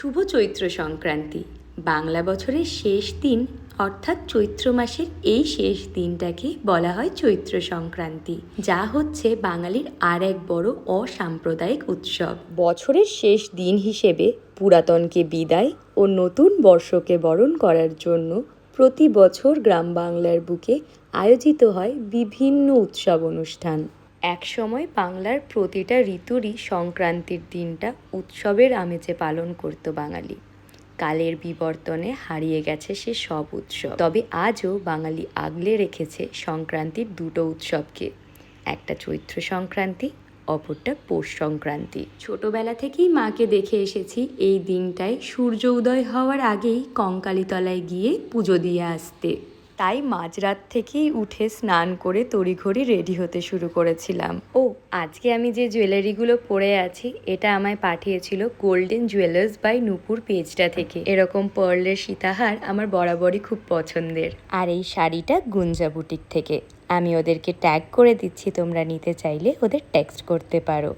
শুভ চৈত্র সংক্রান্তি। বাংলা বছরের শেষ দিন অর্থাৎ চৈত্র মাসের এই শেষ দিনটাকে বলা হয় চৈত্র সংক্রান্তি, যা হচ্ছে বাঙালির আর এক বড় অসাম্প্রদায়িক উৎসব। বছরের শেষ দিন হিসেবে পুরাতনকে বিদায় ও নতুন বর্ষকে বরণ করার জন্য প্রতি বছর গ্রাম বাংলার বুকে আয়োজিত হয় বিভিন্ন উৎসব অনুষ্ঠান। একসময় বাংলার প্রতিটা ঋতুরই সংক্রান্তির দিনটা উৎসবের আমেজে পালন করত বাঙালি। কালের বিবর্তনে হারিয়ে গেছে সে সব উৎসব, তবে আজও বাঙালি আগলে রেখেছে সংক্রান্তির দুটো উৎসবকে, একটা চৈত্র সংক্রান্তি, অপরটা পৌষ সংক্রান্তি। ছোটবেলা থেকেই মাকে দেখে এসেছি এই দিনটায় সূর্য উদয় হওয়ার আগেই কঙ্কালীতলায় গিয়ে পুজো দিয়ে আসতে। তাই মাঝরাত থেকেই উঠে স্নান করে তড়িঘড়ি রেডি হতে শুরু করেছিলাম। আজকে আমি যে জুয়েলারিগুলো পরে আছি এটা আমায় পাঠিয়েছিল গোল্ডেন জুয়েলার্স বাই নূপুর পেজটা থেকে। এরকম পার্লের সীতাহার আমার বরাবরই খুব পছন্দের। আর এই শাড়িটা গুঞ্জা বুটিক থেকে। আমি ওদেরকে ট্যাগ করে দিচ্ছি, তোমরা নিতে চাইলে ওদের টেক্সট করতে পারো।